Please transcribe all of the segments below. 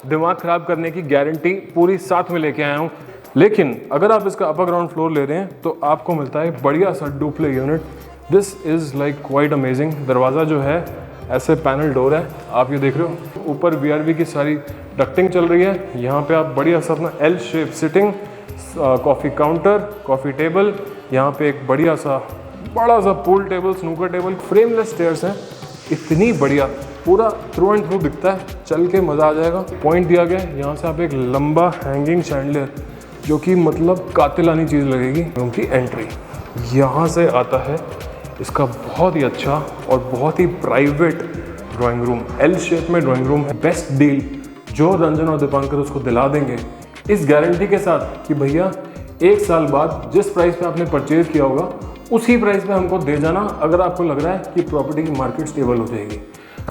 दिमाग ख़राब करने की गारंटी पूरी साथ में लेके आया हूँ। लेकिन अगर आप इसका अपर ग्राउंड फ्लोर ले रहे हैं तो आपको मिलता है बढ़िया सा duplex unit. This is like quite amazing. दरवाज़ा जो है ऐसे पैनल डोर है, आप ये देख रहे हो। ऊपर VRV की सारी डक्टिंग चल रही है। यहाँ पे आप बढ़िया सा अपना L shape sitting, coffee counter, coffee table, यहाँ पे एक बढ़िया सा बड़ा सा pool table, snooker table, frameless stairs हैं। इतनी बढ़िया, पूरा थ्रू एंड थ्रू दिखता है, चल के मज़ा आ जाएगा। पॉइंट दिया गया है यहाँ से आप एक लंबा हैंगिंग शैंडलियर, जो कि मतलब कातिलानी चीज़ लगेगी। रूम की एंट्री यहाँ से आता है इसका बहुत ही अच्छा और बहुत ही private drawing room. L shape में ड्राइंग रूम है। बेस्ट डील जो रंजन और दीपांकर उसको दिला देंगे, इस गारंटी के साथ कि भैया 1 साल बाद जिस प्राइस पे आपने परचेज किया होगा उसी प्राइस पे हमको दे जाना। अगर आपको लग रहा है कि प्रॉपर्टी की मार्केट स्टेबल हो जाएगी,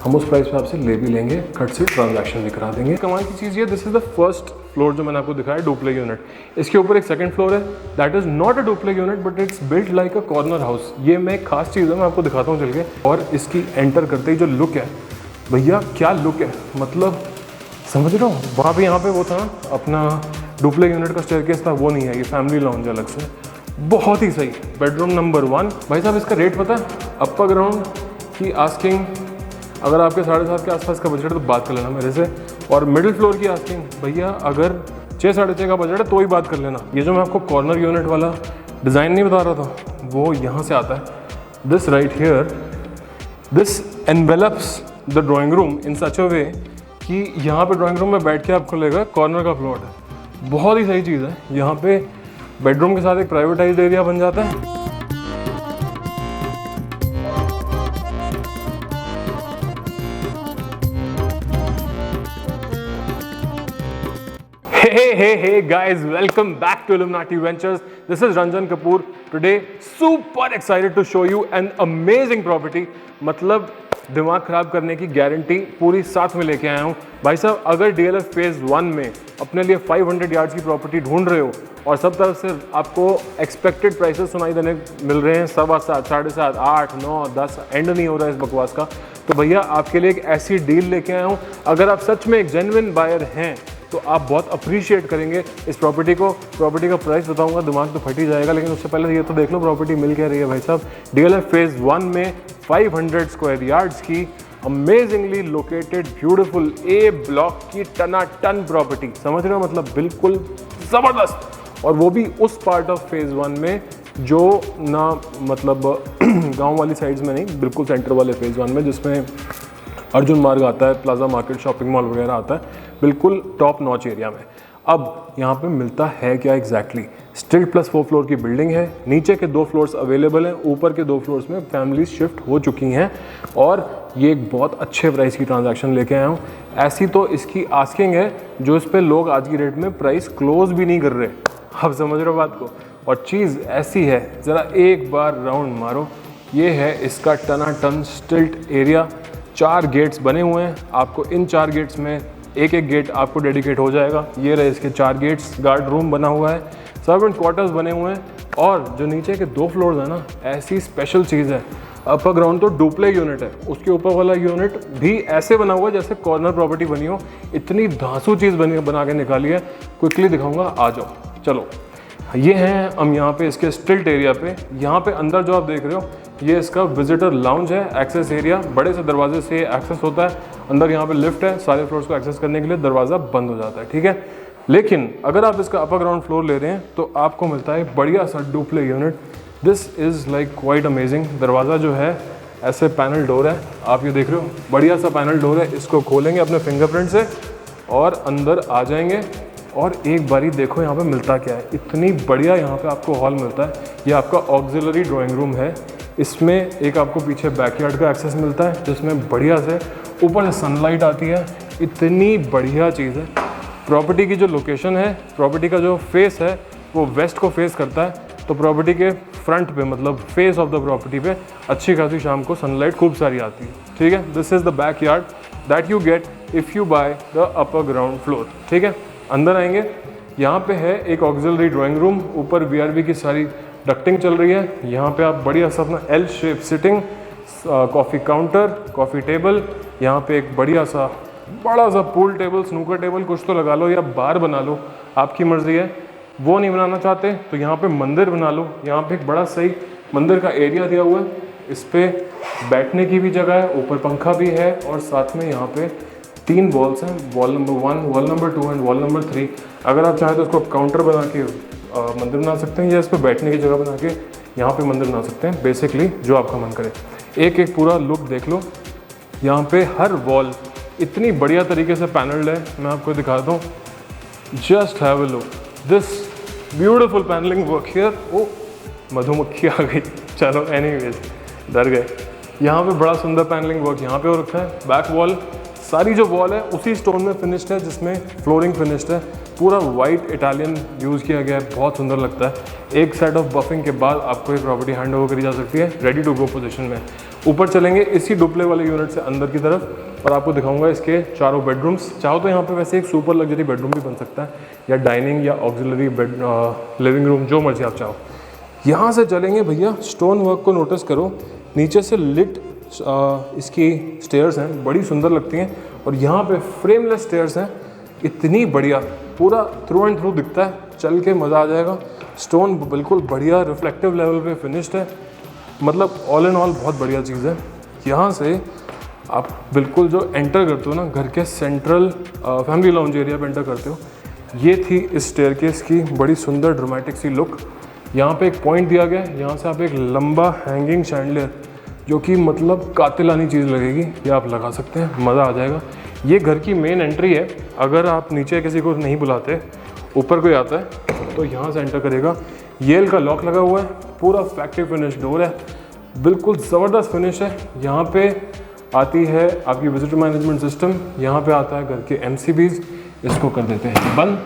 हम उस प्राइस पे आपसे ले भी लेंगे, खट से ट्रांजैक्शन भी करा देंगे। कमाल की चीज़ ये, this is the first floor जो मैंने आपको दिखाया डुप्ले यूनिट। इसके ऊपर एक सेकंड फ्लोर है, that is not a duplex unit but it's built like a corner house. ये मैं एक खास चीज़ है, मैं आपको दिखाता हूँ चल के। और इसकी एंटर करते ही जो लुक है, भैया क्या लुक है, मतलब समझ रहे हो। वहाँ पे यहाँ पे वो था अपना डुप्ले यूनिट का स्टेयरकेस था, वो नहीं है, ये फैमिली लॉन्ज अलग से। बहुत ही सही। Bedroom number 1। भाई साहब इसका रेट पता है? अपर ग्राउंड की आस्किंग, अगर आपके 7.5 के आसपास का बजट है तो बात कर लेना मेरे से। और मिडिल फ्लोर की आस्किंग, भैया अगर 6-6.5 का बजट है तो ही बात कर लेना। ये जो मैं आपको कॉर्नर यूनिट वाला डिज़ाइन नहीं बता रहा था, वो यहाँ से आता है। This right here, this envelopes the drawing room in such a way कि यहाँ पे ड्राइंग रूम में बैठ के आपको लगेगा कॉर्नर का प्लॉट है। बहुत ही सही चीज़ है। यहाँ पे बेडरूम के साथ एक प्राइवेटाइज्ड एरिया बन जाता है। Hey guys, welcome back to Illuminati Ventures. This is Ranjan Kapoor. Today super excited to show you an amazing property. मतलब दिमाग खराब करने की गारंटी पूरी साथ में लेके आया हूँ। भाई साहब अगर DLF फेज 1 में अपने लिए 500 यार्ड्स की प्रॉपर्टी ढूंढ रहे हो और सब तरफ से आपको एक्सपेक्टेड प्राइसेस सुनाई देने मिल रहे हैं, 7.25, 7.5, 8, 9, 10, एंड नहीं हो रहा है इस बकवास का, तो भैया आपके लिए एक ऐसी डील लेके आया हूँ। अगर आप सच में एक जेन्युइन बायर हैं तो आप बहुत अप्रिशिएट करेंगे इस प्रॉपर्टी को। प्रॉपर्टी का प्राइस बताऊंगा, दिमाग तो फट ही जाएगा, लेकिन उससे पहले ये तो देख लो प्रॉपर्टी मिल क्या रही है भाई साहब। DLF फेज 1 में 500 स्क्वायर यार्ड्स की amazingly located beautiful A block की टनाटन प्रॉपर्टी, समझ रहे हो, मतलब बिल्कुल ज़बरदस्त। और वो भी उस पार्ट ऑफ फेज 1 में जो ना मतलब गाँव वाली साइड्स में नहीं, बिल्कुल सेंटर वाले फेज 1 में, जिसमें अर्जुन मार्ग आता है, प्लाजा मार्केट, शॉपिंग मॉल वगैरह आता है, बिल्कुल टॉप नॉच एरिया में। अब यहाँ पे मिलता है क्या एग्जैक्टली? स्टिल प्लस 4 फ्लोर की बिल्डिंग है, नीचे के 2 फ्लोर्स अवेलेबल हैं, ऊपर के 2 फ्लोर्स में फैमिली शिफ्ट हो चुकी हैं। और ये एक बहुत अच्छे प्राइस की ट्रांजैक्शन लेके आया हूँ। ऐसी तो इसकी आस्किंग है जो इस पर लोग आज की डेट में प्राइस क्लोज भी नहीं कर रहे। आप समझ रहे हो बात को। और चीज़ ऐसी है, ज़रा एक बार राउंड मारो। ये है इसका टनाटन स्टिल्ट एरिया। 4 गेट्स बने हुए हैं, आपको इन 4 गेट्स में एक एक गेट आपको डेडिकेट हो जाएगा। ये रहे इसके 4 गेट्स, गार्ड रूम बना हुआ है, सर्वेंट क्वार्टर्स बने हुए हैं। और जो नीचे के 2 फ्लोर्स है ना, ऐसी स्पेशल चीज़ है। अपर ग्राउंड तो डुप्ले यूनिट है, उसके ऊपर वाला यूनिट भी ऐसे बना हुआ है जैसे कॉर्नर प्रॉपर्टी बनी हो। इतनी धांसू चीज़ बना के निकाली है, क्विकली दिखाऊंगा, आ जाओ। चलो, ये हैं हम यहाँ पे इसके स्टिल्ट एरिया पे। यहाँ पे अंदर जो आप देख रहे हो, ये इसका विजिटर लाउंज है, एक्सेस एरिया। बड़े से दरवाजे से एक्सेस होता है। अंदर यहाँ पे लिफ्ट है, सारे फ्लोर्स को एक्सेस करने के लिए दरवाज़ा बंद हो जाता है, ठीक है। लेकिन अगर आप इसका अपर ग्राउंड फ्लोर ले रहे हैं तो आपको मिलता है बढ़िया सा duplex unit. This is like quite amazing. दरवाज़ा जो है ऐसे पैनल डोर है, आप ये देख रहे हो, बढ़िया सा पैनल डोर है। इसको खोलेंगे अपने फिंगरप्रिंट से और अंदर आ जाएंगे। और एक बारी देखो यहाँ पे मिलता क्या है। इतनी बढ़िया यहाँ पे आपको हॉल मिलता है। ये आपका ऑक्सिलरी ड्राइंग रूम है। इसमें एक आपको पीछे बैकयार्ड का एक्सेस मिलता है, जिसमें बढ़िया से ऊपर से सनलाइट आती है। इतनी बढ़िया चीज़ है। प्रॉपर्टी की जो लोकेशन है, प्रॉपर्टी का जो फेस है वो वेस्ट को फेस करता है, तो प्रॉपर्टी के फ्रंट पे, मतलब फेस ऑफ द प्रॉपर्टी पे अच्छी खासी शाम को सनलाइट खूब सारी आती है, ठीक है। This is the back yard that you get if you by the upper ground floor, ठीक है। अंदर आएंगे, यहाँ पे है एक ऑक्सिलरी ड्राइंग रूम, ऊपर VRV की सारी डक्टिंग चल रही है। यहाँ पे आप बढ़िया सा अपना L shape sitting, coffee counter, coffee table, यहाँ पे एक बढ़िया सा बड़ा सा पूल टेबल, स्नूकर टेबल कुछ तो लगा लो या बार बना लो, आपकी मर्जी है। वो नहीं बनाना चाहते तो यहाँ पे मंदिर बना लो। यहाँ पे एक बड़ा सही मंदिर का एरिया दिया हुआ है, इस पे बैठने की भी जगह है, ऊपर पंखा भी है और साथ में यहाँ पे 3 वॉल्स हैं, wall number 1, wall number 2 and wall number 3। अगर आप चाहें तो उसको काउंटर बना के मंदिर बना सकते हैं या इस पर बैठने की जगह बना के यहाँ पे मंदिर बना सकते हैं, बेसिकली जो आपका मन करे। एक एक पूरा लुक देख लो। यहाँ पे हर वॉल इतनी बढ़िया तरीके से पैनल्ड है, मैं आपको दिखाता हूँ। Just have a look this beautiful panelling work here. ओ मधुमक्खी आ गई, चलो एनीवेज डर गए। यहाँ पे बड़ा सुंदर पैनलिंग वर्क यहाँ पे हो रखा है। बैक वॉल, सारी जो वॉल है उसी स्टोन में फिनिश्ड है, जिसमें फ्लोरिंग फिनिश्ड है। पूरा वाइट इटालियन यूज़ किया गया है, बहुत सुंदर लगता है। एक सेट ऑफ बफिंग के बाद आपको ये प्रॉपर्टी हैंड ओवर करी जा सकती है, रेडी टू गो पोजीशन में। ऊपर चलेंगे इसी डुप्ले वाले यूनिट से अंदर की तरफ और आपको दिखाऊंगा इसके चारों बेडरूम्स। चाहो तो यहाँ पे वैसे एक सुपर लग्जरी बेडरूम भी बन सकता है, या डाइनिंग या ऑक्सिलरी बेड लिविंग रूम, जो मर्जी आप चाहो। यहाँ से चलेंगे भैया, स्टोन वर्क को नोटिस करो। नीचे से लिट इसकी स्टेयर्स हैं, बड़ी सुंदर लगती हैं। और यहाँ पे फ्रेमलेस स्टेयर्स हैं, इतनी बढ़िया, पूरा थ्रू एंड थ्रू दिखता है, चल के मज़ा आ जाएगा। स्टोन बिल्कुल बढ़िया रिफ्लेक्टिव लेवल पे फिनिश्ड है, मतलब ऑल इन ऑल बहुत बढ़िया चीज़ है। यहाँ से आप बिल्कुल जो एंटर करते हो ना, घर के सेंट्रल फैमिली लाउंज एरिया पे एंटर करते हो। ये थी इस स्टेयरकेस की बड़ी सुंदर ड्रामेटिक सी लुक। यहाँ पे एक पॉइंट दिया गया है, यहाँ से आप एक लंबा हैंगिंग शैंडलियर, जो कि मतलब कातिलानी चीज़ लगेगी, ये आप लगा सकते हैं, मज़ा आ जाएगा। ये घर की मेन एंट्री है। अगर आप नीचे किसी को नहीं बुलाते, ऊपर कोई आता है तो यहाँ से एंटर करेगा। येल का लॉक लगा हुआ है, पूरा फैक्ट्री फिनिश डोर है, बिल्कुल ज़बरदस्त फिनिश है। यहाँ पे आती है आपकी विजिटर मैनेजमेंट सिस्टम, यहाँ पे आता है घर के MCBs, इसको कर देते हैं बंद।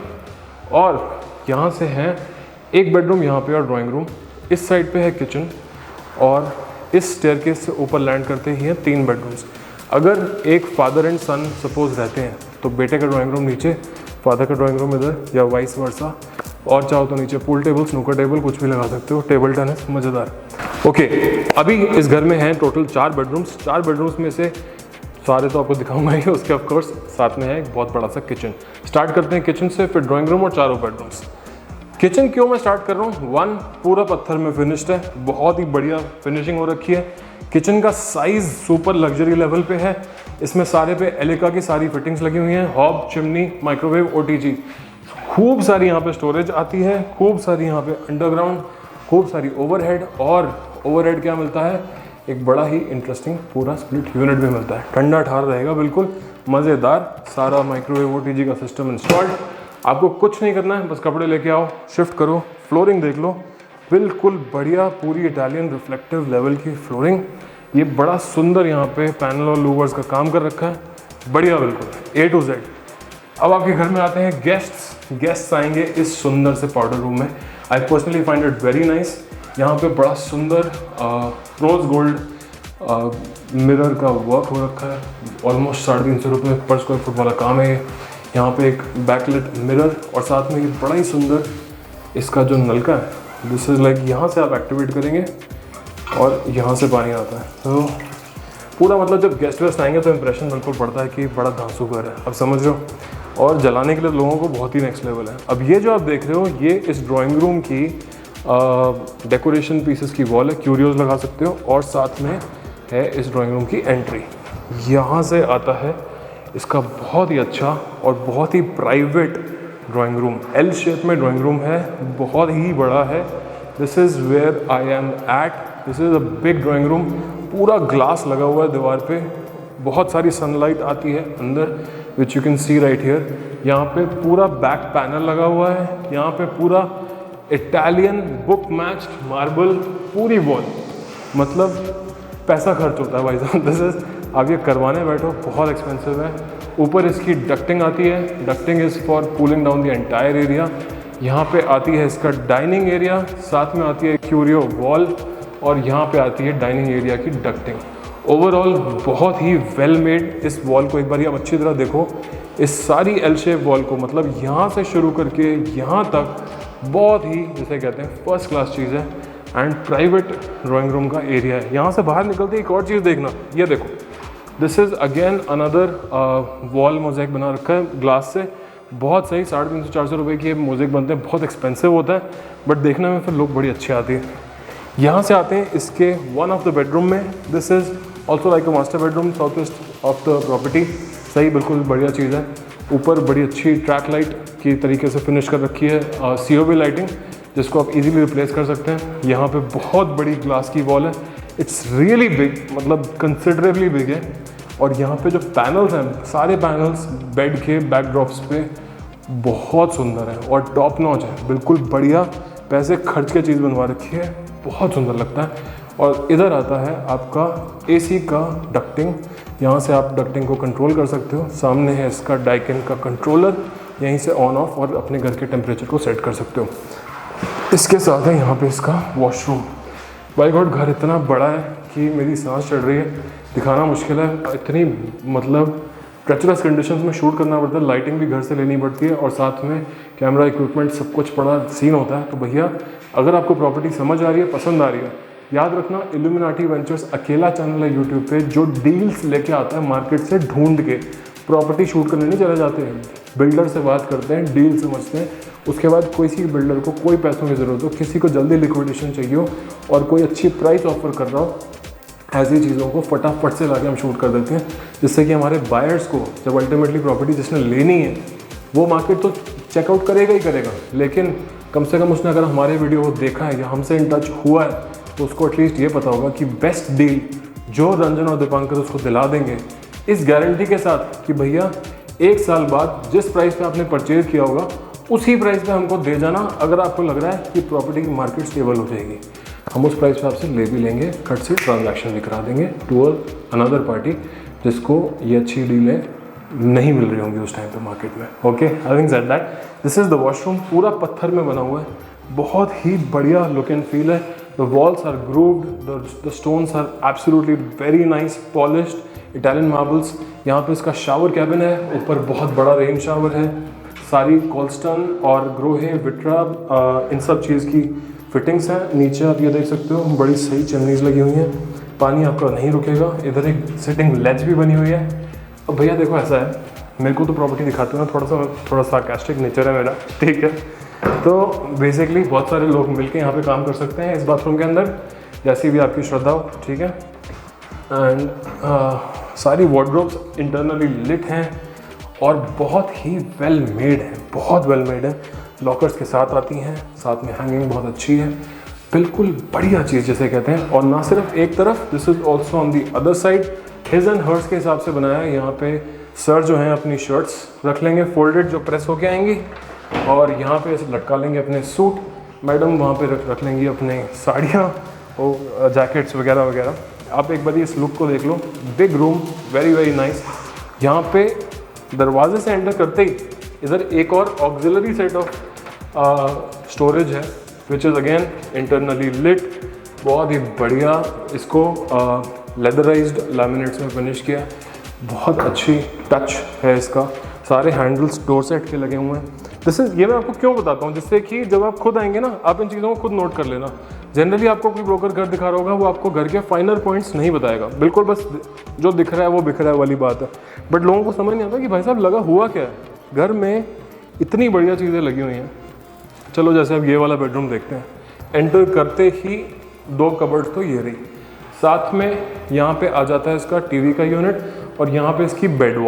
और यहाँ से है एक बेडरूम यहाँ पे और ड्राइंग रूम, इस साइड पे है किचन, और इस स्टेयरकेस से ऊपर लैंड करते ही हैं 3 बेडरूम्स। अगर एक फादर एंड सन सपोज रहते हैं तो बेटे का ड्राइंग रूम नीचे, फादर का ड्राइंग रूम इधर, या वाइस वर्सा। और चाहो तो नीचे पूल टेबल, स्नूकर टेबल कुछ भी लगा सकते हो, टेबल टेनिस, मज़ेदार। ओके, अभी इस घर में हैं टोटल 4 बेडरूम्स। 4 बेडरूम्स में से सारे तो आपको दिखाऊंगा ही, उसके ऑफकोर्स साथ में है एक बहुत बड़ा सा किचन। स्टार्ट करते हैं किचन से, फिर ड्राइंग रूम और चारों बेडरूम्स। किचन क्यों मैं स्टार्ट कर रहा हूँ, 1 पूरा पत्थर में फिनिश्ड है, बहुत ही बढ़िया फिनिशिंग हो रखी है। किचन का साइज़ सुपर लग्जरी लेवल पे है, इसमें सारे पे एलिका की सारी फिटिंग्स लगी हुई हैं, हॉब, चिमनी, माइक्रोवेव, OTG। खूब सारी यहाँ पे स्टोरेज आती है, खूब सारी यहाँ पे अंडरग्राउंड, खूब सारी ओवरहेड। और ओवरहेड क्या मिलता है, एक बड़ा ही इंटरेस्टिंग पूरा स्प्लिट यूनिट भी मिलता है, ठंडा ठार रहेगा, बिल्कुल मज़ेदार। सारा माइक्रोवेव OTG का सिस्टम इंस्टॉल्ड। आपको कुछ नहीं करना है, बस कपड़े लेके आओ, शिफ्ट करो, फ्लोरिंग देख लो, बिल्कुल बढ़िया पूरी इटालियन रिफ्लेक्टिव लेवल की फ्लोरिंग। ये बड़ा सुंदर यहाँ पे पैनल और लूवर्स का काम कर रखा है, बढ़िया बिल्कुल A to Z। अब आपके घर में आते हैं गेस्ट्स आएंगे इस सुंदर से पाउडर रूम में। I personally find it very nice. यहाँ पे बड़ा सुंदर रोज गोल्ड मिरर का वर्क हो रखा है, ऑलमोस्ट 350 रुपये पर स्क्वायर फुट वाला काम है ये। यहाँ पे एक बैकलेट मिरर और साथ में ये बड़ा ही सुंदर इसका जो नलका है, दिस इज़ लाइक, यहाँ से आप एक्टिवेट करेंगे और यहाँ से पानी आता है। तो पूरा मतलब जब गेस्ट आएंगे तो इंप्रेशन बिल्कुल पड़ता है कि बड़ा धांसू घर है, अब समझ रहे हो। और जलाने के लिए लोगों को बहुत ही नेक्स्ट लेवल है। अब ये जो आप देख रहे हो, ये इस ड्राइंग रूम की डेकोरेशन पीसेस की वॉल है, क्यूरियोज लगा सकते हो। और साथ में है इस ड्राइंग रूम की एंट्री, यहाँ से आता है इसका बहुत ही अच्छा और बहुत ही private drawing room. L shape में ड्राइंग रूम है, बहुत ही बड़ा है। This is where I am at, this is a big drawing room. पूरा ग्लास लगा हुआ है दीवार पे, बहुत सारी सनलाइट आती है अंदर, which you can see right here. यहाँ पे पूरा बैक पैनल लगा हुआ है, यहाँ पे पूरा इटालियन बुक मैच्ड मार्बल पूरी वॉल, मतलब पैसा खर्च होता है भाई साहब। दिस इज़, आप ये करवाने बैठो बहुत एक्सपेंसिव है। ऊपर इसकी डक्टिंग आती है, ducting is for cooling down the entire area. यहाँ पे आती है इसका डाइनिंग एरिया, साथ में आती है क्यूरियो वॉल, और यहाँ पे आती है डाइनिंग एरिया की डक्टिंग। ओवरऑल बहुत ही वेल मेड। इस वॉल को एक बार आप अच्छी तरह देखो, इस सारी L शेप वॉल को, मतलब यहाँ से शुरू करके यहाँ तक बहुत ही, जैसे कहते हैं, फर्स्ट क्लास चीज़ है। एंड प्राइवेट ड्राइंग रूम का एरिया है। यहाँ से बाहर निकलते एक और चीज़ देखना, ये देखो, this is again another wall mosaic बना रखा है ग्लास से, बहुत सही। 350-400 रुपये की मोज़ेक बनते हैं, बहुत एक्सपेंसिव होता है बट देखने में फिर लुक बड़ी अच्छी आती है। यहाँ से आते हैं इसके वन ऑफ द बेडरूम में। This is also like a master bedroom south east of the property. सही, बिल्कुल बढ़िया चीज़ है। ऊपर बड़ी अच्छी ट्रैक लाइट की तरीके से फिनिश कर रखी है, COB लाइटिंग, जिसको आप इजीली रिप्लेस कर सकते हैं। यहाँ पे बहुत बड़ी ग्लास की वॉल है, इट्स रियली बिग, मतलब कंसिडरेबली बिग है। और यहाँ पे जो पैनल्स हैं, सारे पैनल्स बेड के बैकड्रॉप्स पे बहुत सुंदर है और टॉप नॉच है, बिल्कुल बढ़िया पैसे खर्च के चीज़ बनवा रखी है, बहुत सुंदर लगता है। और इधर आता है आपका AC का डक्टिंग, यहाँ से आप डक्टिंग को कंट्रोल कर सकते हो। सामने है इसका डाइकिन का कंट्रोलर, यहीं से ऑन ऑफ और अपने घर के टेम्परेचर को सेट कर सकते हो। इसके साथ है यहाँ पे इसका वॉशरूम। बाय गॉड, घर इतना बड़ा है कि मेरी सांस चढ़ रही है, दिखाना मुश्किल है। इतनी मतलब ट्रेचरस कंडीशंस में शूट करना पड़ता है, लाइटिंग भी घर से लेनी पड़ती है और साथ में कैमरा इक्विपमेंट सब कुछ बड़ा सीन होता है। तो भैया अगर आपको प्रॉपर्टी समझ आ रही है, पसंद आ रही है, याद रखना इल्यूमिनाटी वेंचर्स अकेला चैनल है यूट्यूब पे जो डील्स लेके आता है मार्केट से ढूंढ के। प्रॉपर्टी शूट करने नहीं चले जाते हैं, बिल्डर से बात करते हैं, डील समझते हैं, उसके बाद किसी बिल्डर को कोई पैसों की ज़रूरत हो, किसी को जल्दी लिक्विडेशन चाहिए हो और कोई अच्छी प्राइस ऑफर कर रहा हो, ऐसी चीज़ों को फटाफट से लाके हम शूट कर देते हैं, जिससे कि हमारे बायर्स को जब अल्टीमेटली प्रॉपर्टी जिसने लेनी है वो मार्केट तो चेकआउट करेगा ही करेगा, लेकिन कम से कम उसने अगर हमारे वीडियो को देखा है या हमसे इन टच हुआ है तो उसको एटलीस्ट ये पता होगा कि बेस्ट डील जो रंजन और दीपांकर उसको दिला देंगे, इस गारंटी के साथ कि भैया 1 साल बाद जिस प्राइस पे आपने परचेज़ किया होगा उसी प्राइस पे हमको दे जाना। अगर आपको लग रहा है कि प्रॉपर्टी की मार्केट स्टेबल हो जाएगी, हम उस प्राइस पे आपसे ले भी लेंगे, खट से ट्रांजैक्शन भी करा देंगे टू अनदर पार्टी जिसको ये अच्छी डीलें नहीं मिल रही होंगी उस टाइम पे मार्केट में। Okay, having said that, this is the washroom, पूरा पत्थर में बना हुआ है, बहुत ही बढ़िया लुक एंड फील है। The walls are grooved, the stones are absolutely very nice, polished Italian marbles. यहाँ पे इसका शावर कैबिन है, ऊपर बहुत बड़ा रेन शावर है, सारी कोल्स्टन और ग्रोहे विट्रा इन सब चीज़ की फिटिंग्स हैं। नीचे आप ये देख सकते हो बड़ी सही चिमनीज लगी हुई हैं, पानी आपका नहीं रुकेगा। इधर एक सिटिंग लेज भी बनी हुई है। अब भैया देखो ऐसा है, मेरे को तो प्रॉपर्टी दिखाते हो ना, थोड़ा सार्कास्टिक नेचर है मेरा, ठीक है। तो बेसिकली बहुत सारे लोग मिलके यहाँ पे काम कर सकते हैं इस बाथरूम के अंदर, जैसी भी आपकी श्रद्धा हो, ठीक है। एंड सारी वार्डरोब्स इंटरनली लिट हैं और बहुत ही वेल मेड है, बहुत वेल मेड है। लॉकर्स के साथ आती हैं, साथ में हैंगिंग बहुत अच्छी है, बिल्कुल बढ़िया चीज़ जिसे कहते हैं। और ना सिर्फ एक तरफ, this is also on the other side, his and hers के हिसाब से बनाया है। यहाँ पे सर जो हैं अपनी शर्ट्स रख लेंगे फोल्डेड जो प्रेस होके आएंगी, और यहाँ पे लटका लेंगे अपने सूट, मैडम वहाँ पे रख लेंगी अपने साड़ियाँ और जैकेट्स वगैरह वगैरह। आप एक बार इस लुक को देख लो, big room, very very nice. यहाँ पे दरवाजे से एंटर करते ही इधर एक और ऑक्सिलरी सेट ऑफ स्टोरेज है, which is again internally lit, बहुत ही बढ़िया। इसको लेदराइज्ड लैमिनेट्स में फिनिश किया, बहुत अच्छी टच है इसका। सारे हैंडल्स डोर सेट के लगे हुए हैं। ये मैं आपको क्यों बताता हूँ, जिससे कि जब आप खुद आएंगे ना, आप इन चीज़ों को खुद नोट कर लेना। जनरली आपको कोई ब्रोकर घर दिखा रहा होगा, वो आपको घर के फाइनर पॉइंट्स नहीं बताएगा, बिल्कुल बस जो दिख रहा है वो बिख रहा है वाली बात है। बट लोगों को समझ नहीं आता कि भाई साहब लगा हुआ क्या है, घर में इतनी बढ़िया चीज़ें लगी हुई हैं। चलो जैसे अब ये वाला बेडरूम देखते हैं। एंटर करते ही 2 कबर्ड तो ये रही, साथ में यहाँ पे आ जाता है इसका टीवी का यूनिट, और यहाँ पे इसकी बेड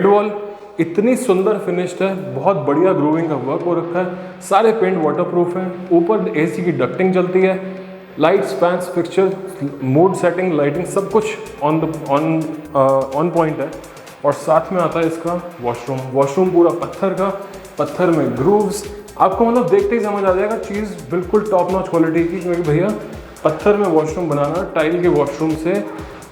वॉल इतनी सुंदर फिनिश्ड है, बहुत बढ़िया ग्रूविंग का वर्क हो रखा है, सारे पेंट वाटरप्रूफ हैं। ऊपर AC की डक्टिंग चलती है, lights, fans, fixture, mood setting, lighting सब कुछ ऑन पॉइंट है। और साथ में आता है इसका वॉशरूम पूरा पत्थर में ग्रूव्स। आपको मतलब देखते ही समझ आ जाएगा चीज़ बिल्कुल टॉप नॉच क्वालिटी की, क्योंकि भैया पत्थर में वॉशरूम बनाना टाइल के वॉशरूम से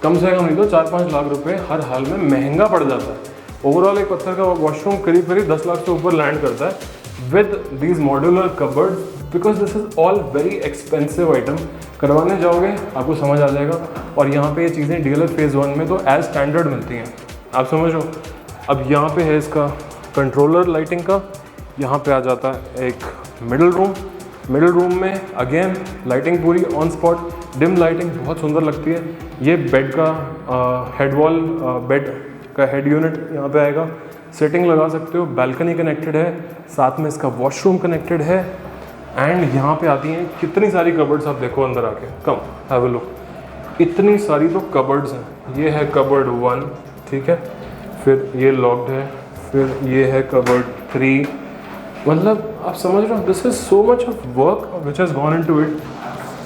कम नहीं तो 4-5 लाख रुपए हर हाल में महंगा पड़ जाता है। ओवरऑल एक पत्थर का वॉशरूम करीब 10 लाख से ऊपर लैंड करता है with these modular cupboard, because this is all very expensive item. करवाने जाओगे आपको समझ आ जाएगा। और यहाँ पे ये चीज़ें DLF फेज़ 1 में तो एज स्टैंडर्ड मिलती हैं, आप समझो। अब यहाँ पे है इसका कंट्रोलर लाइटिंग का। यहाँ पे आ जाता है एक मिडल रूम में अगेन लाइटिंग पूरी ऑन स्पॉट। डिम लाइटिंग बहुत सुंदर लगती है। ये बेड का हेड वॉल, बेड का हेड यूनिट यहाँ पे आएगा, सेटिंग लगा सकते हो, बैल्कनी कनेक्टेड है, साथ में इसका वॉशरूम कनेक्टेड है। एंड यहाँ पे आती हैं कितनी सारी कबर्ड्स, आप देखो अंदर आके, कम हैव अ लुक, इतनी सारी तो कबर्ड्स हैं। ये है कबर्ड 1, ठीक है, फिर ये लॉक्ड है, फिर ये है कबर्ड 3। मतलब आप समझ रहे हो, this is so much of work which has gone into it.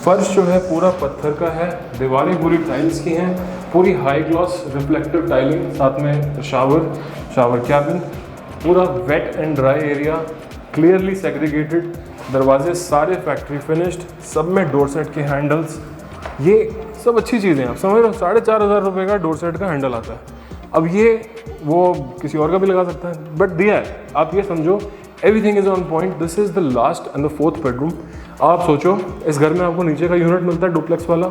फर्श जो है पूरा पत्थर का है, दीवारें पूरी टाइल्स की हैं, पूरी हाई ग्लॉस रिफ्लेक्टिव टाइलिंग, साथ में शावर कैबिन, पूरा wet and dry area clearly segregated, दरवाजे सारे फैक्ट्री फिनिश्ड, सब में डोर सेट के हैंडल्स, ये सब अच्छी चीज़ें हैं। आप समझ रहे हो, 4,500 रुपये का डोर सेट का हैंडल आता है। अब ये वो किसी और का भी लगा सकता है, बट दिया है। आप ये समझो everything is on point. This is the last and the 4th bedroom. आप सोचो, इस घर में आपको नीचे का यूनिट मिलता है डुप्लेक्स वाला,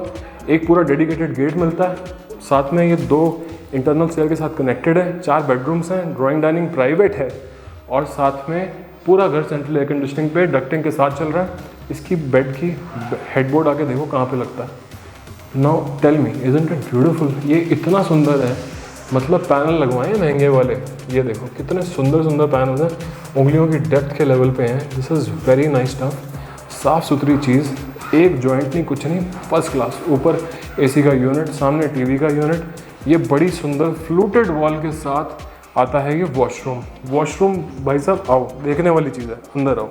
एक पूरा डेडिकेटेड गेट मिलता है, साथ में ये 2 इंटरनल स्टेयर के साथ कनेक्टेड है, 4 बेडरूम्स हैं, ड्राइंग डाइनिंग प्राइवेट है, और साथ में पूरा घर सेंट्रल एयर कंडीशनिंग पे डक्टिंग के साथ चल रहा है। इसकी बेड की हेडबोर्ड आके देखो कहाँ पे लगता है। Now tell me, isn't it beautiful? ये इतना सुंदर है, मतलब पैनल लगवाए हैं महंगे वाले, ये देखो कितने सुंदर सुंदर पैनल हैं, उंगलियों की डेप्थ के लेवल पे हैं। This is very nice stuff, साफ़ सुथरी चीज़, एक जॉइंट नहीं, कुछ नहीं, फर्स्ट क्लास। ऊपर एसी का यूनिट, सामने टीवी का यूनिट, ये बड़ी सुंदर फ्लूटेड वॉल के साथ आता है ये वॉशरूम भाई साहब आओ, देखने वाली चीज़ है, अंदर आओ।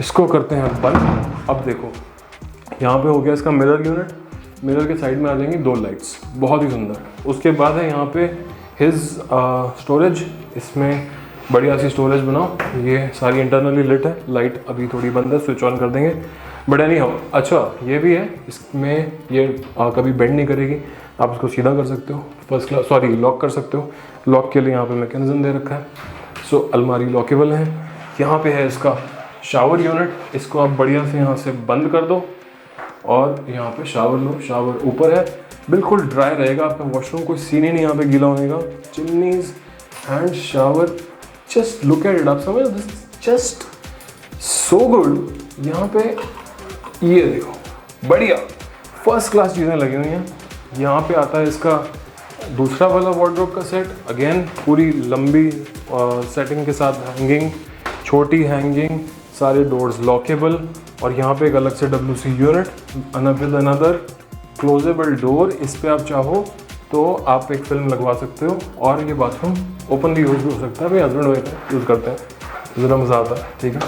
इसको करते हैं बंद। अब देखो यहाँ पे हो गया इसका मिरर यूनिट, मिरर के साइड में आ जाएंगी 2 लाइट्स, बहुत ही सुंदर। उसके बाद है यहाँ पे हिज स्टोरेज, इसमें बढ़िया सी स्टोरेज बनाओ। ये सारी इंटरनली लिट है, लाइट अभी थोड़ी बंद है, स्विच ऑन कर देंगे, बट एनी हाउ। अच्छा ये भी है, इसमें ये कभी बेंड नहीं करेगी, आप इसको सीधा कर सकते हो, फर्स्ट क्लास, सॉरी लॉक कर सकते हो। लॉक के लिए यहाँ पे मैकेनिज्म दे रखा है, सो अलमारी लॉकेबल है। यहाँ पे है इसका शावर यूनिट, इसको आप बढ़िया से यहाँ से बंद कर दो और यहाँ पे शावर लो, शावर ऊपर है, बिल्कुल ड्राई रहेगा आपका वॉशरूम, कोई सीन ही नहीं यहाँ पे गीला होनेगा। चिमनीज hand shower, just look at it, आप समझ, दिस जस्ट सो गुड। यहाँ पे ये देखो बढ़िया फर्स्ट क्लास चीज़ें लगी हुई हैं। यहाँ पे आता है इसका दूसरा वाला वार्डरोब का सेट, अगेन पूरी लंबी सेटिंग के साथ, हैंगिंग, छोटी हैंगिंग, सारे डोर्स लॉकेबल, और यहाँ पे एक अलग से WC unit with another closable door. इस पे आप चाहो तो आप एक फिल्म लगवा सकते हो, और ये बाथरूम ओपनली यूज भी हो सकता है। भाई हस्बैंड वाइफ यूज़ करते हैं, ज़रा मज़ा आता है, ठीक है।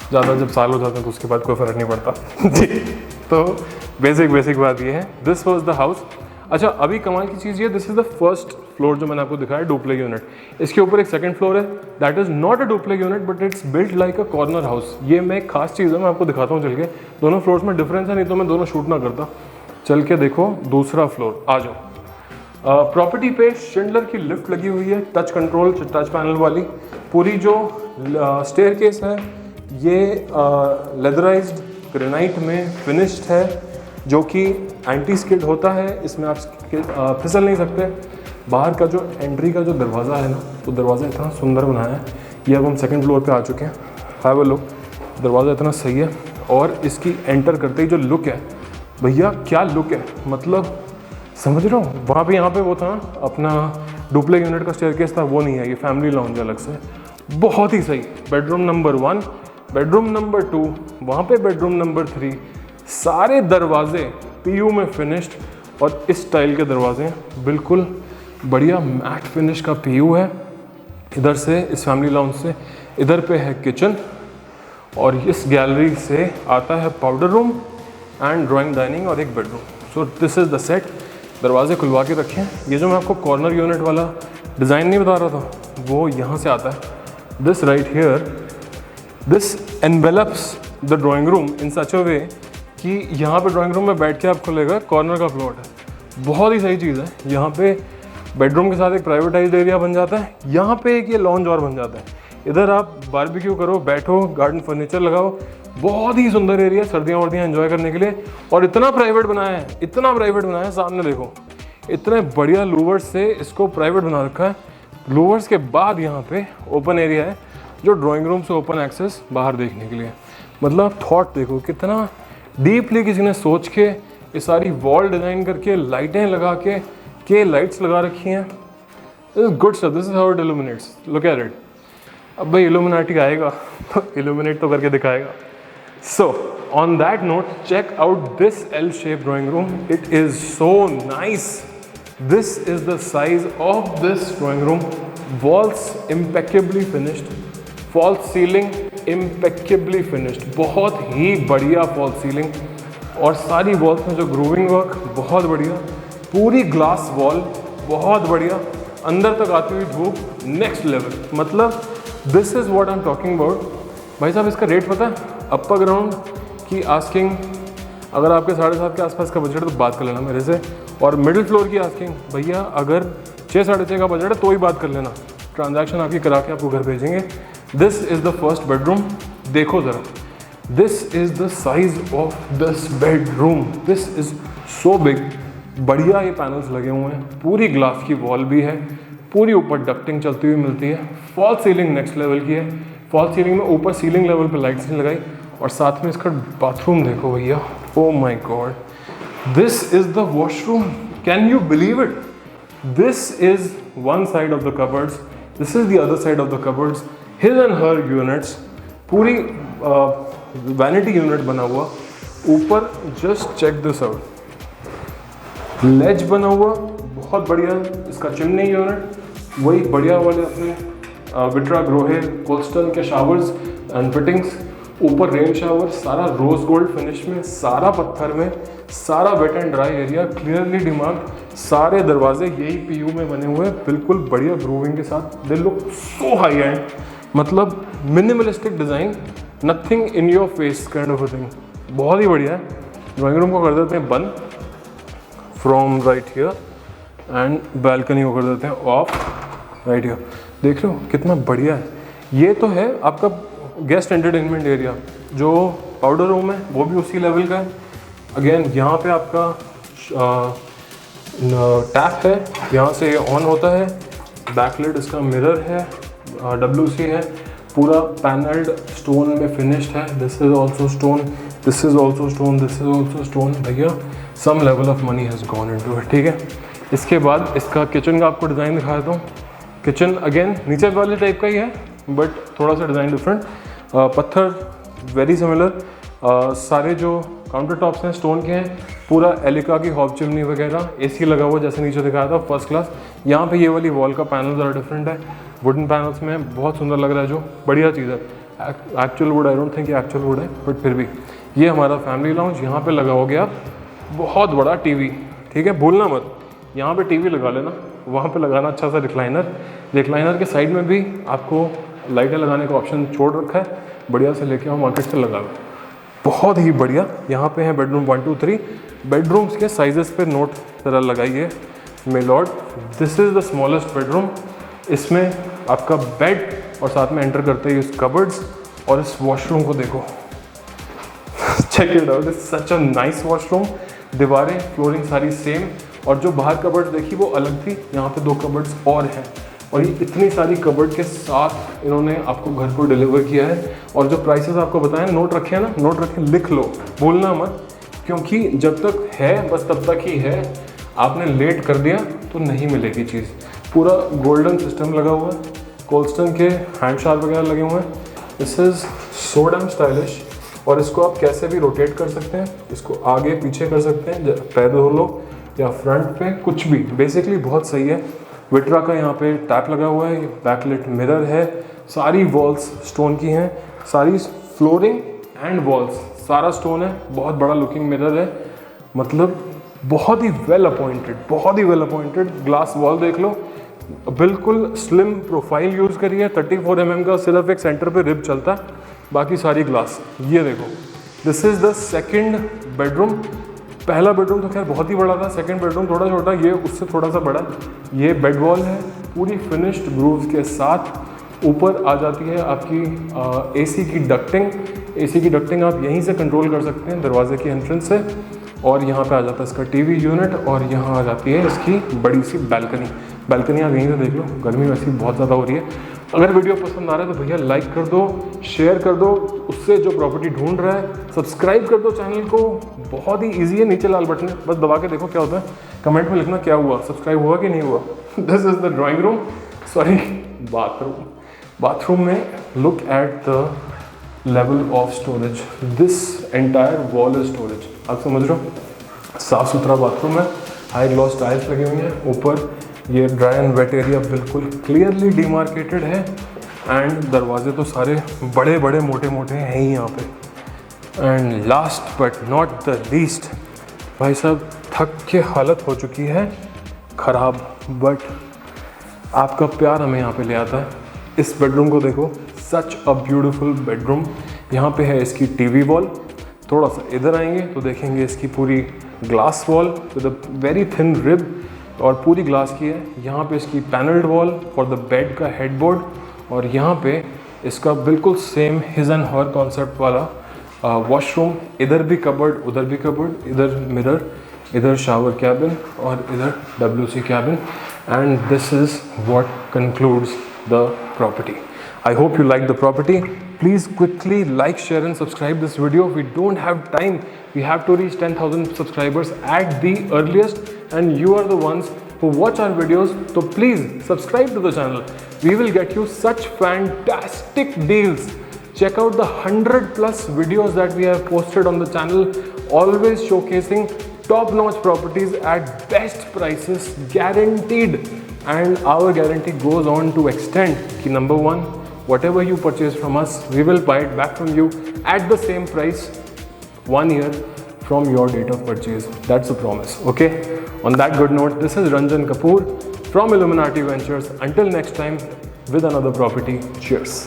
ज़्यादा जब साल हो जाते हैं तो उसके बाद कोई फ़र्क नहीं पड़ता जी। तो बेसिक बात ये है, दिस वॉज द हाउस। अच्छा अभी कमाल की चीज़ ये, this is the first floor जो मैंने आपको दिखाया, डुप्लेक्स यूनिट। इसके ऊपर एक सेकंड फ्लोर है, that is not a duplex unit but it's built like a corner house. ये मैं एक खास चीज़ है, मैं आपको दिखाता हूँ चल के। दोनों फ्लोर्स में डिफरेंस है, नहीं तो मैं दोनों शूट ना करता। चल के देखो दूसरा फ्लोर, आ जाओ। प्रॉपर्टी पे शिंडलर की लिफ्ट लगी हुई है, टच कंट्रोल, टच पैनल वाली। पूरी जो स्टेयर केस है ये लेदराइज्ड ग्रेनाइट में फिनिश्ड है, जो कि एंटी स्किड होता है। इसमें आप फिसल नहीं सकते। बाहर का जो एंट्री का जो दरवाज़ा है ना, तो दरवाज़ा इतना सुंदर बनाया है। ये अब हम सेकंड फ्लोर पे आ चुके हैं, हैव अ लुक। दरवाज़ा इतना सही है, और इसकी एंटर करते ही जो लुक है भैया, क्या लुक है, मतलब समझ रहे हो। वहाँ पे यहाँ पे वो था अपना डुप्लेक्स यूनिट का स्टेयरकेस था, वो नहीं है, ये फैमिली लाउंज अलग से, बहुत ही सही। बेडरूम नंबर 1, बेडरूम नंबर 2, वहाँ पे बेडरूम नंबर 3, सारे दरवाजे PU में फिनिश्ड, और इस स्टाइल के दरवाजे बिल्कुल बढ़िया मैट फिनिश का PU है। इधर से इस फैमिली लाउंज से इधर पे है किचन, और इस गैलरी से आता है powder room and drawing dining और एक bedroom. So this is the set. दरवाजे खुलवा के रखें। ये जो मैं आपको कॉर्नर यूनिट वाला डिज़ाइन नहीं बता रहा था, वो यहाँ से आता है। This right here, this envelopes the drawing room in such a way कि यहाँ पे ड्राइंग रूम में बैठ के आप खुलेगा, कॉर्नर का प्लॉट है, बहुत ही सही चीज़ है। यहाँ पे बेडरूम के साथ एक प्राइवेटाइज्ड एरिया बन जाता है, यहाँ पे एक ये लॉन्ज और बन जाता है। इधर आप बारबेक्यू करो, बैठो, गार्डन फर्नीचर लगाओ, बहुत ही सुंदर एरिया सर्दियाँ वर्दियाँ एंजॉय करने के लिए। और इतना प्राइवेट बनाया है, इतना प्राइवेट बनाया है, सामने देखो इतने बढ़िया लूवर्स से इसको प्राइवेट बना रखा है। लूवर्स के बाद यहाँ पे ओपन एरिया है, जो ड्राइंग रूम से ओपन एक्सेस बाहर देखने के लिए। मतलब थॉट देखो कितना डीपली किसी ने सोच के ये सारी वॉल डिज़ाइन करके लाइटें लगा के लाइट्स लगा रखी हैं। This is good stuff, this is how it illuminates, look at it. अब भाई इल्यूमिनाटी आएगा तो इल्यूमिनेट तो करके दिखाएगा। So on that note, check out this L shape drawing room, it is so nice. This is the size of this drawing room. Walls impeccably finished, false ceiling impeccably finished, बहुत ही बढ़िया false ceiling, और सारी walls में जो grooving work बहुत बढ़िया, पूरी ग्लास वॉल बहुत बढ़िया, अंदर तक आती हुई धूप नेक्स्ट लेवल। मतलब this is what I am talking about. भाई साहब इसका रेट पता है? अपर ग्राउंड की आस्किंग अगर आपके 7.5 के आसपास का बजट है तो बात कर लेना मेरे से, और मिडिल फ्लोर की आस्किंग भैया अगर 6-6.5 का बजट है तो ही बात कर लेना, ट्रांजैक्शन आपकी करा के आपको घर भेजेंगे। This is the first bedroom, देखो ज़रा, this is the size of this bedroom, this is so big. बढ़िया ये पैनल्स लगे हुए हैं, पूरी ग्लास की वॉल भी है, पूरी ऊपर डक्टिंग चलती हुई मिलती है, फॉल सीलिंग नेक्स्ट लेवल की है। फॉल सीलिंग में ऊपर सीलिंग लेवल पे लाइट्स नहीं लगाई, और साथ में इसका बाथरूम देखो भैया, oh my God, this is the washroom, can you believe it? This is one side of the cupboards, this is the other side of the cupboards, his and her units, पूरी vanity unit बना हुआ। ऊपर just check this out, लेज बना हुआ बहुत बढ़िया, इसका chimney unit वही बढ़िया वाले अपने विट्रा ग्रोहे कोल्स्टन के शावर्स एंड फिटिंग्स, ऊपर रेन शावर, सारा रोज गोल्ड फिनिश में, सारा पत्थर में, सारा wet and dry area clearly demarcated, सारे दरवाजे यही पीयू में बने हुए हैं, बिल्कुल बढ़िया ग्रूविंग के साथ, they look so high end, मतलब minimalistic design, nothing in your face kind of a thing, बहुत ही बढ़िया है। ड्राइंग रूम को कर देते हैं बंद from right here, and balcony को कर देते हैं ऑफ राइट हियर। देख रहे हो कितना बढ़िया है। ये तो है आपका गेस्ट एंटरटेनमेंट एरिया, जो पाउडर रूम है वो भी उसी लेवल का है। अगेन यहाँ पे आपका टैप है, यहाँ से ऑन होता है, बैकलाइट इसका मिरर है, WC है, पूरा पैनल्ड स्टोन में फिनिश्ड है। This is also stone, this is also stone, this is also stone. भैया some level of money has gone into it, ठीक है। इसके बाद इसका किचन का आपको डिज़ाइन दिखा देता हूँ। किचन अगेन नीचे वाले टाइप का ही है, बट थोड़ा सा डिज़ाइन डिफरेंट, पत्थर वेरी सिमिलर, सारे जो काउंटर टॉप्स हैं स्टोन के हैं, पूरा एलिका की हॉब चिमनी वगैरह, AC लगा हुआ जैसे नीचे दिखाया था, फर्स्ट क्लास। यहाँ पे ये वाली वॉल का पैनल ज़रा डिफरेंट है, वुडन पैनल्स में बहुत सुंदर लग रहा है, जो बढ़िया चीज़ है। Actual would I don't think actual would है, बट फिर भी ये हमारा फैमिली लाउंज, यहाँ पे लगा हो गया बहुत बड़ा TV, ठीक है, भूलना मत यहाँ पे TV लगा लेना, वहाँ पे लगाना अच्छा सा रिक्लाइनर के साइड में भी आपको लाइटें लगाने का ऑप्शन छोड़ रखा है, बढ़िया से लेके आओ मार्केट से लगा लो, बहुत ही बढ़िया। यहाँ पे है बेडरूम 1 2 3, बेडरूम्स के साइजेस पे नोट ज़रा लगाइए may lord. This is the smallest bedroom, इसमें आपका बेड और साथ में एंटर करते ही इस कबर्ड्स, और इस वॉशरूम को देखो, check it out, it's such a nice washroom. दीवारें फ्लोरिंग सारी सेम, और जो बाहर कबर्ड्स देखी वो अलग थी, यहाँ पे 2 कबर्ड्स और हैं, और ये इतनी सारी कबर्ड के साथ इन्होंने आपको घर को डिलीवर किया है। और जो प्राइसेस आपको बताएं, नोट रखे हैं ना, नोट रखे, लिख लो, भूलना मत, क्योंकि जब तक है बस तब तक ही है, आपने लेट कर दिया तो नहीं मिलेगी चीज़। पूरा गोल्डन सिस्टम लगा हुआ है, कोल्स्टन के हैंड शार्प वगैरह लगे हुए हैं। This is so damn stylish, और इसको आप कैसे भी रोटेट कर सकते हैं, इसको आगे पीछे कर सकते हैं, पैर धो लो या फ्रंट पे, कुछ भी, बेसिकली बहुत सही है। विट्रा का यहाँ पे टैप लगा हुआ है, बैकलाइट मिरर है, सारी वॉल्स स्टोन की हैं, सारी फ्लोरिंग एंड वॉल्स सारा स्टोन है, बहुत बड़ा लुकिंग मिरर है, मतलब बहुत ही वेल अपॉइंटेड ग्लास वॉल देख लो, बिल्कुल स्लिम प्रोफाइल यूज़ करी है, 34 mm का सिर्फ एक सेंटर पे रिब चलता है, बाकी सारी ग्लास। ये देखो, this is the second bedroom. पहला बेडरूम तो खैर बहुत ही बड़ा था, सेकंड बेडरूम थोड़ा छोटा, ये उससे थोड़ा सा बड़ा। ये बेड वॉल है पूरी फिनिश्ड ग्रूव्स के साथ। ऊपर आ जाती है आपकी AC की डक्टिंग आप यहीं से कंट्रोल कर सकते हैं दरवाजे की एंट्रेंस से, और यहाँ पे आ जाता है इसका TV यूनिट, और यहाँ आ जाती है इसकी बड़ी सी बैल्कनी आप यहीं से देख लो, गर्मी वैसे बहुत ज़्यादा हो रही है। अगर वीडियो पसंद आ रहा है तो भैया लाइक कर दो, शेयर कर दो, उससे जो प्रॉपर्टी ढूंढ रहा है सब्सक्राइब कर दो चैनल को। बहुत ही ईजी है, नीचे लाल बटन है, बस दबा के देखो क्या होता है। कमेंट में लिखना क्या हुआ, सब्सक्राइब हुआ कि नहीं हुआ। This is the drawing room, sorry bathroom में look at the level of storage, this entire wall is storage. आप समझ रहे हो, साफ सुथरा बाथरूम है, हाई ग्लॉस टाइल्स लगी हुई हैं, ऊपर ये ड्राई एंड वेट एरिया बिल्कुल क्लियरली डिमार्केटेड है एंड दरवाजे तो सारे बड़े बड़े मोटे मोटे हैं ही यहाँ पे। And last but not the least, भाई साहब थक के हालत हो चुकी है ख़राब, बट आपका प्यार हमें यहाँ पे ले आता है। इस बेडरूम को देखो, सच अ ब्यूटीफुल बेडरूम। यहाँ पे है इसकी टीवी वॉल, थोड़ा सा इधर आएंगे तो देखेंगे इसकी पूरी glass wall with a very thin rib और पूरी ग्लास की है। यहाँ पे इसकी panelled wall for the bed का हेडबोर्ड, और यहाँ पे इसका बिल्कुल same his and her concept वाला वॉशरूम। इधर भी कबर्ड, उधर भी कबर्ड, इधर मिरर, इधर शावर कैबिन और इधर WC cabin. And this is what concludes the property. I hope you like the property. Please quickly like, share and subscribe this video. We don't have time. We have to reach 10,000 subscribers at the earliest, and you are the ones who watch our videos. So please subscribe to the channel. We will get you such fantastic deals. Check out the 100+ videos that we have posted on the channel, always showcasing top-notch properties at best prices, guaranteed. And our guarantee goes on to extend ki number one, whatever you purchase from us, we will buy it back from you at the same price 1 year from your date of purchase. That's a promise. Okay, on that good note, this is Ranjan Kapoor from Illuminati Ventures. Until next time with another property. Cheers.